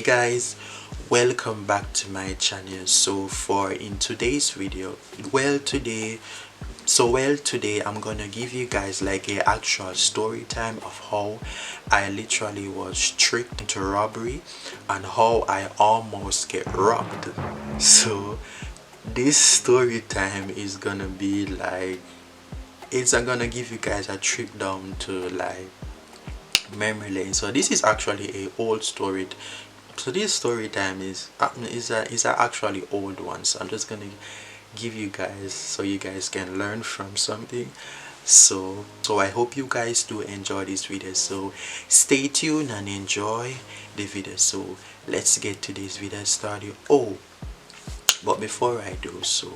Guys, welcome back to my channel. So for in today's video, today I'm gonna give you guys like a actual story time of how I literally was tricked into robbery and how I almost get robbed. So this story time is gonna be like, it's gonna give you guys a trip down to like memory lane. So this is actually a old story. So this story time is a actually old one. So I'm just gonna give you guys so you guys can learn from something. So I hope you guys do enjoy this video. So stay tuned and enjoy the video. So let's get to this video started. But before I do so,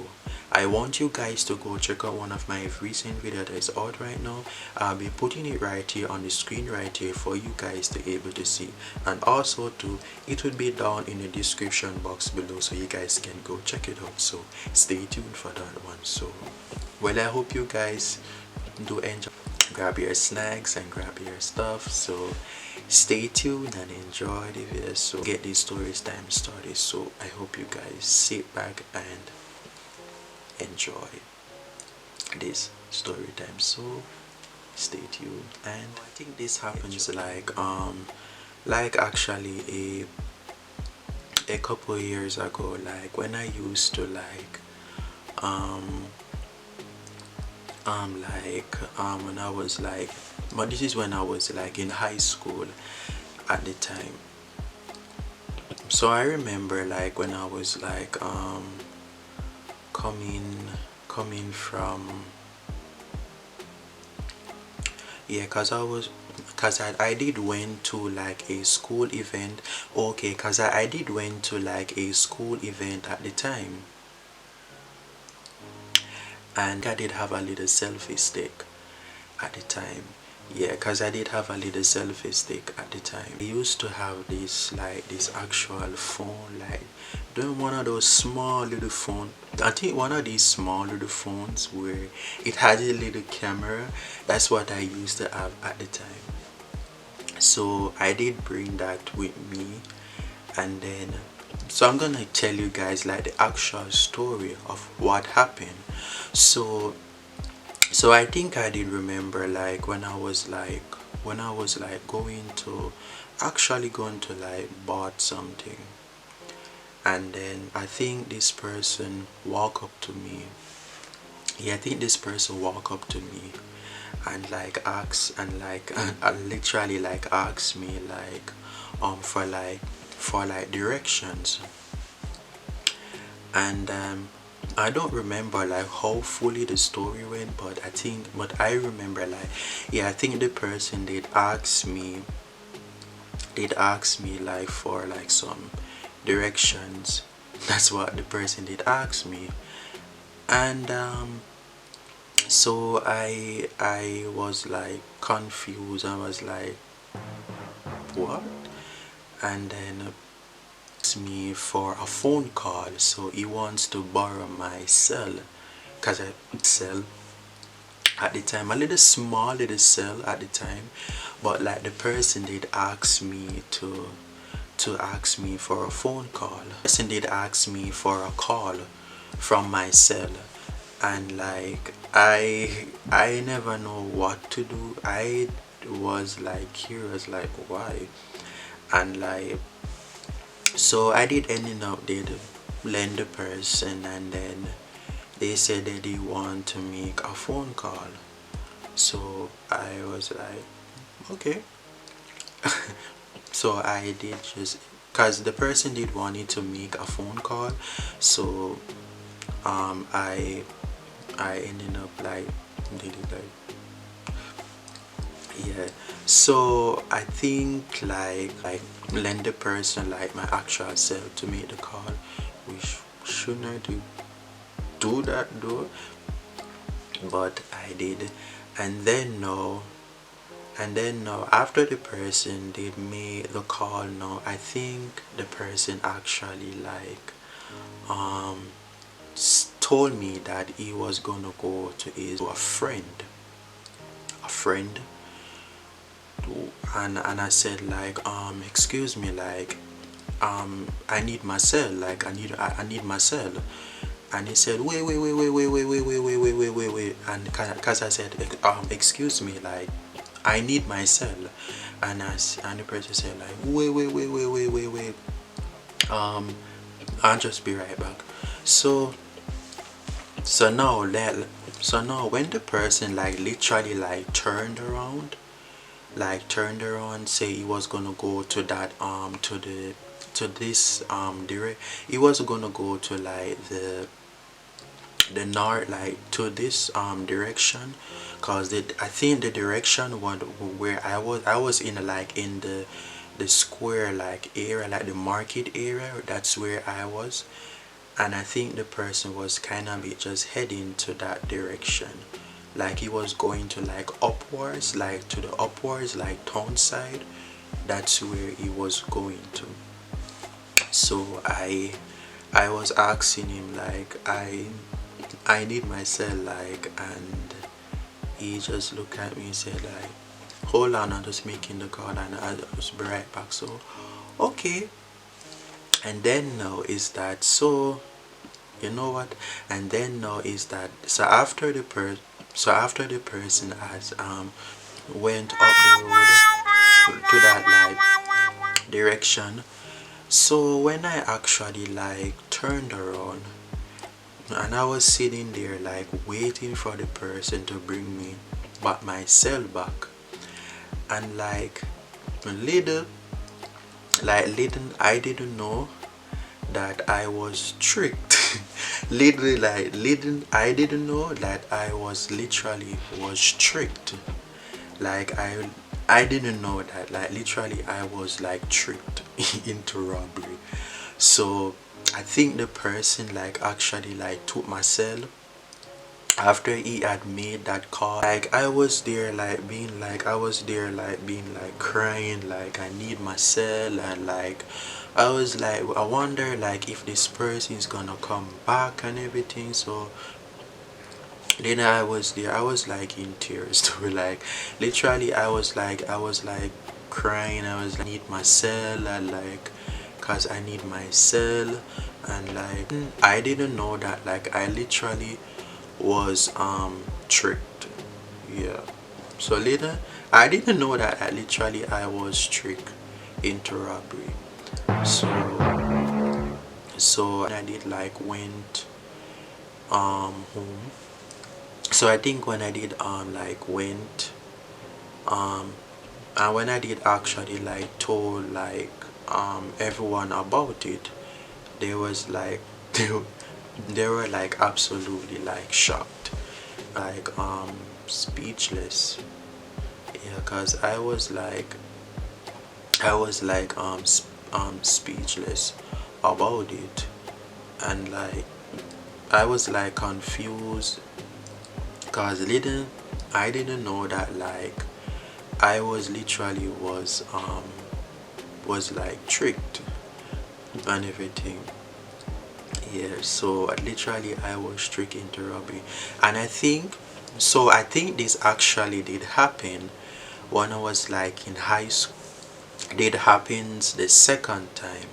I want you guys to go check out one of my recent videos that is out right now. I'll be putting it right here on the screen right here for you guys to be able to see, and also too it will be down in the description box below so you guys can go check it out. So stay tuned for that one. So well, I hope you guys do enjoy. Grab your snacks and grab your stuff. So stay tuned and enjoy the video. So get this story time started. So I hope you guys sit back and enjoy this story time. So stay tuned. And I think this happens like actually a couple years ago, like when I used to when I was like, but this is when I was like in high school at the time. So I remember like when I was like coming from, yeah, cause I did went to like a school event. Okay, cause I did went to like a school event at the time, and I did have a little selfie stick at the time. Yeah, because I did have a little selfie stick at the time. I used to have this like this actual phone, like doing one of those small little phone. I think one of these small little phones where it has a little camera. That's what I used to have at the time. So I did bring that with me, and then so I'm gonna tell you guys like the actual story of what happened. So I think I did remember like when I was like going to like bought something, and then I think this person walk up to me. Yeah, I think this person walk up to me and like ask and like literally like ask me like for like directions. And I don't remember like how fully the story went, but I remember like, yeah, I think the person did ask me like for like some directions. That's what the person did ask me. And so I was like confused. I was like, what? And then me for a phone call, so he wants to borrow my cell, because I cell at the time, a little small little cell at the time, but like the person did ask me to ask me for a phone call. The person did ask me for a call from my cell, and like I never know what to do. I was like curious like why, and like so I did ending up did lend the person, and then they said that they want to make a phone call. So I was like, okay. So I did just, cause the person did wanted to make a phone call. So I ended up like did it like, yeah. So I think like lend the person like my actual self to make the call, which shouldn't I do that though, but I did. And then no, after the person did make the call, no, I think the person actually like told me that he was gonna go to a friend, a friend and I said like excuse me, like I need my cell, like I need my cell. And he said, wait, and because I said, excuse me, like I need my cell. And the person said like, wait, I'll just be right back. So so now that so now when the person like literally like turned around, say he was gonna go to that to this direct, he was gonna go to like the north, like to this direction, cause I think the direction where I was in, like in the square like area, like the market area, that's where I was. And I think the person was kind of just heading to that direction, like he was going to like upwards, like to the upwards, like town side. That's where he was going to. So I was asking him like I need my cell, like, and he just looked at me and said like, hold on, I'm just making the call and I'll just be right back. So okay. And then now is that, so you know what, and then now is that, so after the person has went up the road to that like direction. So when I actually like turned around, and I was sitting there like waiting for the person to bring me back my cell back, and like little I didn't know that I was tricked. Literally, like little I didn't know that I was literally was tricked. Like I didn't know that, like literally I was like tricked into robbery. So I think the person like actually like took my cell after he had made that call. Like I was there like being like, being like crying like I need my cell, and like I was like, I wonder like if this person is gonna come back and everything. So then I was there, I was like in tears too. Like literally I was like crying. I was like, I need my cell, and like cause I need my cell. And like I didn't know that like I literally was tricked. Yeah. So later I didn't know that I was tricked into robbery. So I did like went home. So I think when I did like went and when I did actually like told like everyone about it, they was like they were like absolutely like shocked, like speechless. Yeah, cause I was like speechless about it. And like I was like confused, cause I didn't know that like I was literally was like tricked and everything. Yeah, so literally I was tricked into robbery. And I think this actually did happen when I was like in high school. Did happens the second time.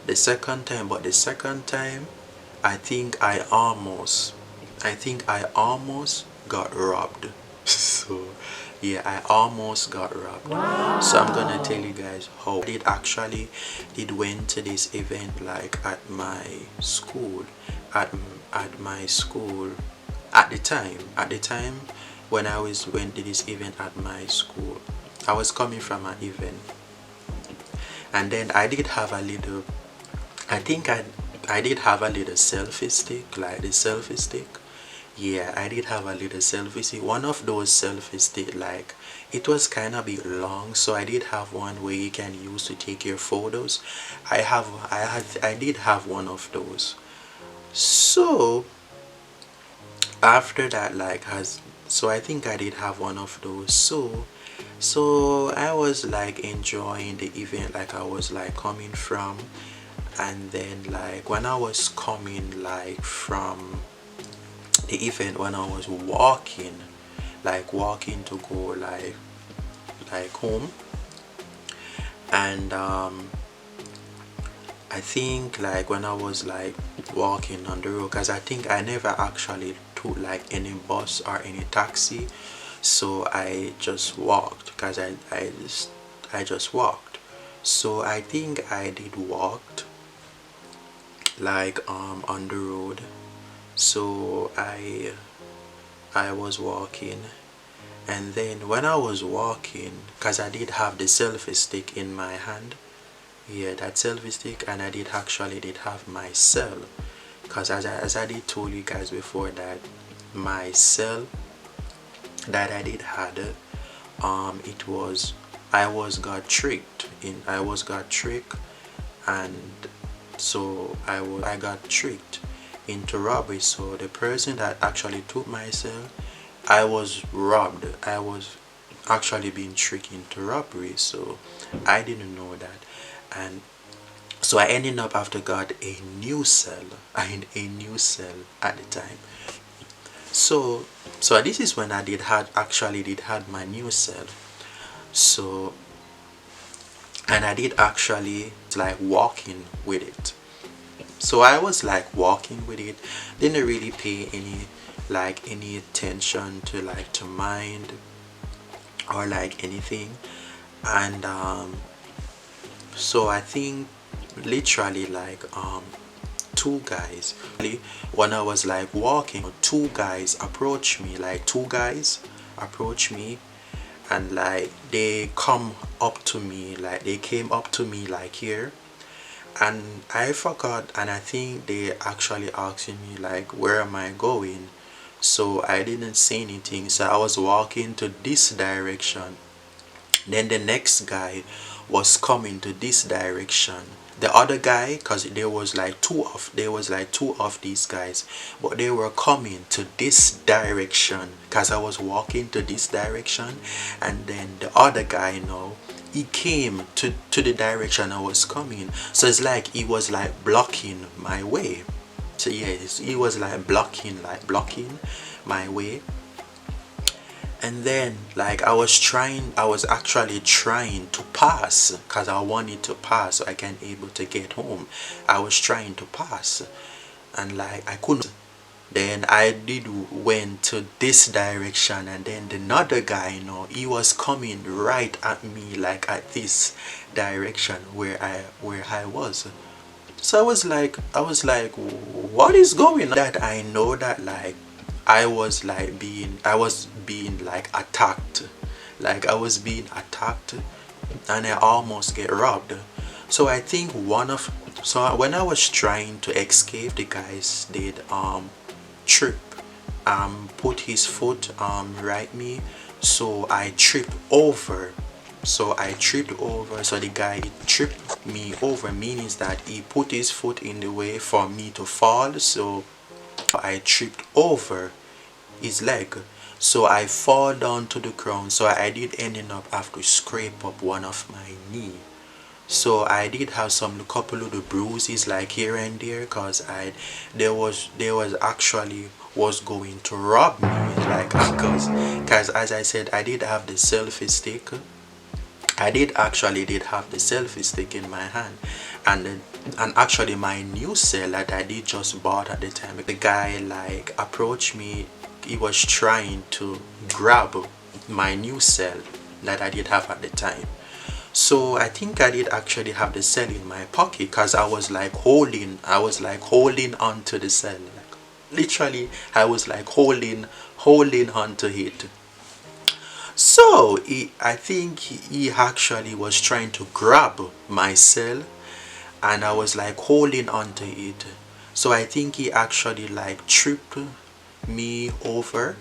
But the second time I think I almost got robbed. So yeah, I almost got robbed. Wow. So I'm gonna tell you guys how I did actually did went to this event like at my school, at my school at the time when I went to this event at my school. I was coming from an event, and then I did have a little, I think I did have a little selfie stick, like the selfie stick. Yeah, I did have a little selfie stick. One of those selfie stick, like it was kind of bit long, so I did have one where you can use to take your photos. I did have one of those. So after that, like has so I think I did have one of those. So I was like enjoying the event, like I was like coming from, and then like when I was coming like from the event, when I was walking, like walking to go like home, and I think like when I was like walking on the road, because I think I never actually took like any bus or any taxi, so I just walked because I just walked. So I think I did walked like on the road. So I was walking, and then when I was walking, because I did have the selfie stick in my hand, yeah, that selfie stick, and I did actually did have my cell, because as I did told you guys before that my cell that I did had, it was, I was got tricked, and so I got tricked into robbery. So the person that actually took my cell, I was robbed. I was actually being tricked into robbery. So I didn't know that, and so I ended up after got a new cell. I had a new cell at the time. So this is when I did had my new cell. So, and I did actually like walking with it. So I was like walking with it, didn't really pay any attention to like to mind or like anything. And so I think literally like two guys, when I was like walking, two guys approach me, and like they come up to me, like they came up to me like here, and I forgot, and I think they actually asking me like where am I going. So I didn't say anything, so I was walking to this direction. Then the next guy was coming to this direction. The other guy, because there was like two of these guys, but they were coming to this direction because I was walking to this direction. And then the other guy, he came to the direction I was coming. So it's like he was like blocking my way. So yes, he was like blocking my way. And then like I was actually trying to pass because I wanted to pass so I can able to get home. I was trying to pass, and like I couldn't. Then I did went to this direction, and then another guy, he was coming right at me, like at this direction where I was. So I was like, what is going on? That I know that like I was being like attacked. Like I was being attacked, and I almost get robbed. So I think so when I was trying to escape, the guys did trip, put his foot right me, so I tripped over. So the guy tripped me over, means that he put his foot in the way for me to fall. So I tripped over his leg, so I fall down to the ground. So I did ending up have to scrape up one of my knee. So I did have some couple of the bruises like here and there, because there was actually was going to rob me, like because as I said, I did have the selfie stick. I did actually did have the selfie stick in my hand, and actually my new cell that I did just bought at the time. The guy like approached me. He was trying to grab my new cell that I did have at the time. So I think I did actually have the cell in my pocket, because I was like holding onto the cell, like literally I was like holding onto it. So I think he actually was trying to grab my cell, and I was like holding onto it. So I think he actually like tripped me over.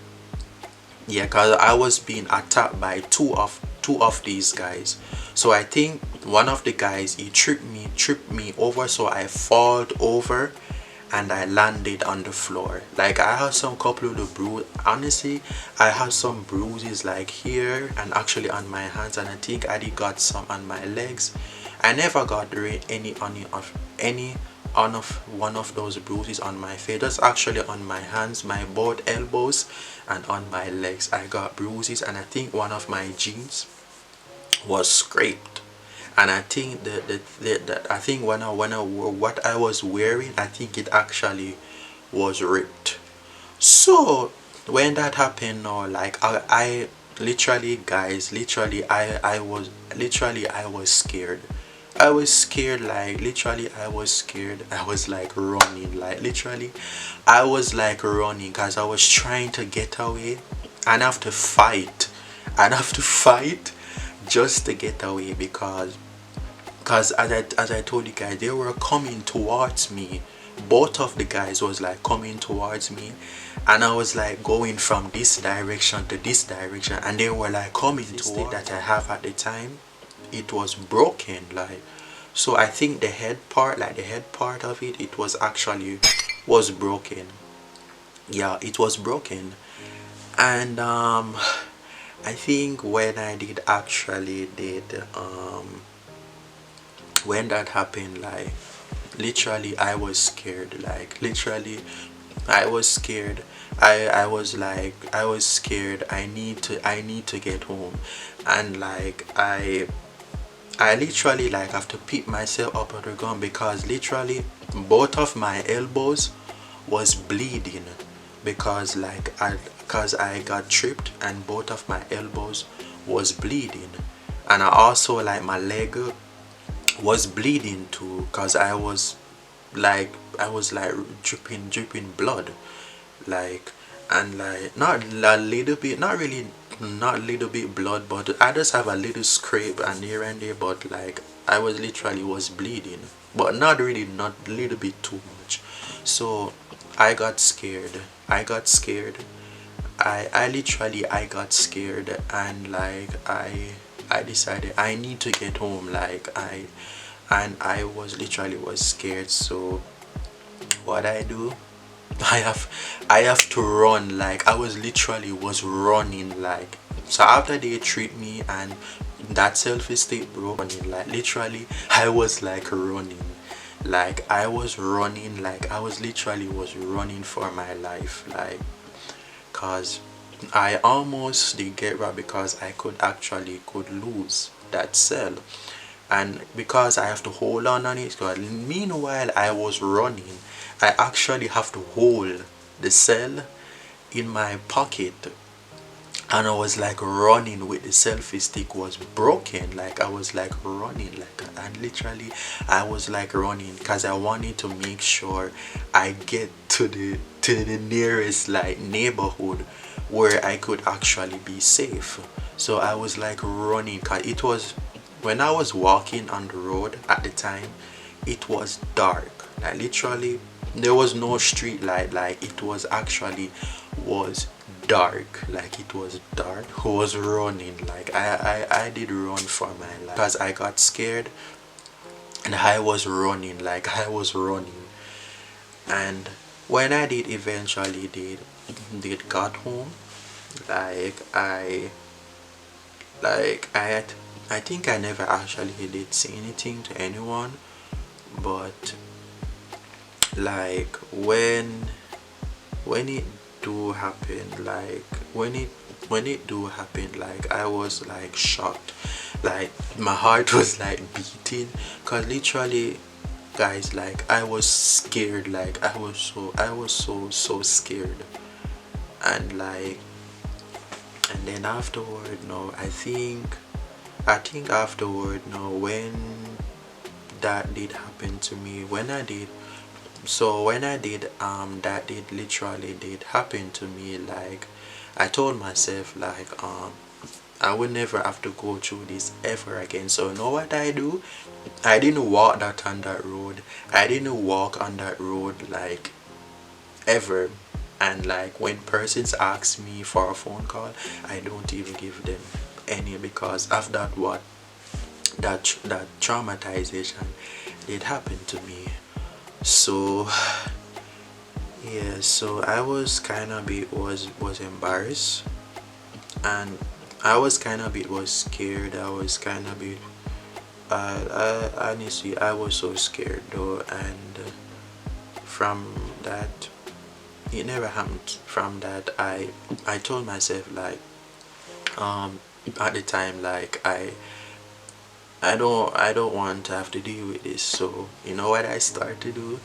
Yeah, because I was being attacked by two of these guys. So I think one of the guys, he tripped me over, so I fall over and I landed on the floor. Like I have some couple of the bruise. Honestly, I have some bruises like here and actually on my hands, and I think I did got some on my legs. I never got any of one of those bruises on my face. That's actually on my hands, my both elbows, and on my legs I got bruises, and I think one of my jeans was scraped. and I think that I think when I wore what I was wearing, I think it actually was ripped. So when that happened, no, like I literally, guys, literally I was scared. I was scared, like literally I was scared. I was like running, like literally I was like running because I was trying to get away and have to fight and have to fight just to get away because as I told you guys, they were coming towards me. Both of the guys was like coming towards me, and I was like going from this direction to this direction, and they were like coming towards that I have at the time. It was broken, like, so I think the head part, like the head part of it, it was actually was broken. Yeah, it was broken. And I think when I did actually did when that happened, like literally I was scared, like literally I was scared. I was like I was scared. I need to get home. And like I literally like have to pick myself up out of the gun because literally both of my elbows was bleeding because I got tripped and both of my elbows was bleeding. And I also like my leg was bleeding too because I was like dripping blood, like, and like not a little bit, not really, not a little bit blood, but I just have a little scrape and here and there, but like I was literally was bleeding, but not really, not a little bit too much. So I got scared. I got scared. I literally I got scared, and like I decided I need to get home, like I was literally was scared. So what I do, I have I have to run, like I was literally was running, like, so after they treat me and that self-esteem broke, like literally I was like running, like I was running, like I was literally was running for my life, like, cause I almost did get robbed because I could actually could lose that cell. And because I have to hold on it, because meanwhile I was running, I actually have to hold the cell in my pocket, and I was like running with the selfie stick was broken, like I was like running, like, and literally I was like running because I wanted to make sure I get to the nearest like neighborhood where I could actually be safe. So I was like running because it was when I was walking on the road at the time, it was dark, like literally there was no street light, like it was actually was dark, like it was dark. I was running, like I did run for my life because I got scared, and I was running, like I was running. And when I did eventually did got home, like I think I never actually did say anything to anyone, but like when it do happen, like when it do happen, like I was like shocked, like my heart was like beating because literally, guys, like I was scared, like I was so scared. And like, and then afterward, no, I think afterward, no, when that did happen to me, when I did, so when I did that did literally did happen to me, like I told myself like I would never have to go through this ever again. So you know what I do, I didn't walk that on that road, I didn't walk on that road like ever. And like when persons ask me for a phone call, I don't even give them any because of that what that traumatization did happen to me. So yeah, so I was kind of bit was embarrassed, and I was kind of bit was scared. I was kind of bit honestly I was so scared though. And from that, it never happened. From that, I told myself like at the time, like I don't want to have to deal with this. So you know what I started to do?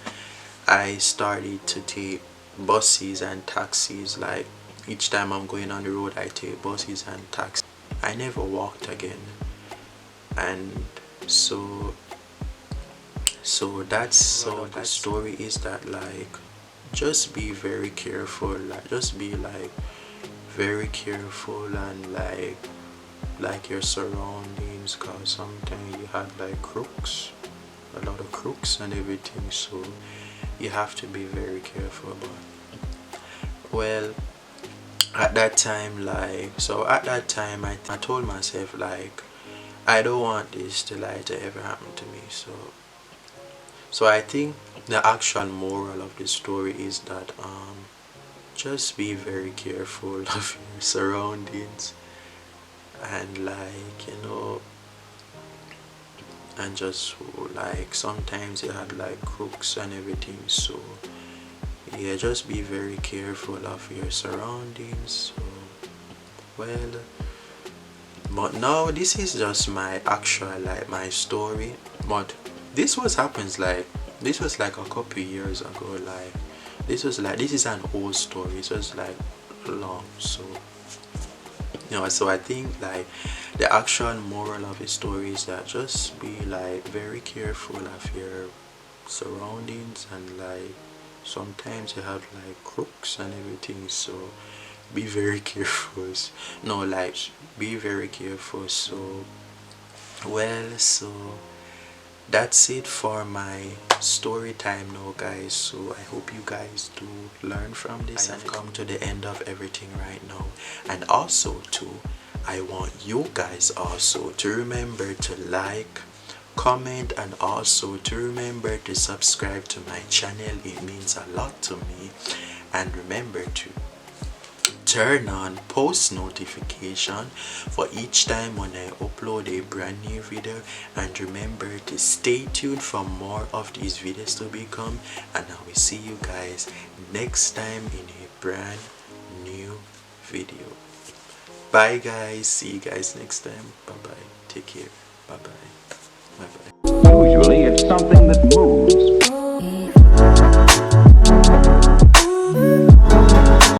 I started to take buses and taxis. Like each time I'm going on the road, I take buses and taxis. I never walked again. And so the story is that, like, just be very careful. Like, just be like very careful, and like your surroundings, cause sometimes you had like crooks, a lot of crooks and everything. So you have to be very careful. But well, at that time, I told myself, like, I don't want this to ever happen to me. So I think the actual moral of the story is that just be very careful of your surroundings, and like, and just like sometimes you had like crooks and everything. So yeah, just be very careful of your surroundings. So well, but now this is just my actual, like, my story. But this was like a couple years ago. Like this is an old story. So it's like long. So so I think, like, the actual moral of the story is that just be like very careful of your surroundings, and like sometimes you have like crooks and everything. So be very careful. No, like, be very careful. So well, so that's it for my story time now, guys. So I hope you guys do learn from this. I've come to the end of everything right now, and also too, I want you guys also to remember to like, comment, and also to remember to subscribe to my channel. It means a lot to me. And remember to turn on post notification for each time when I upload a brand new video. And remember to stay tuned for more of these videos to become. And I will see you guys next time in a brand new video. Bye guys, see you guys next time. Bye bye, take care. Bye bye. Bye bye. Usually it's something that moves.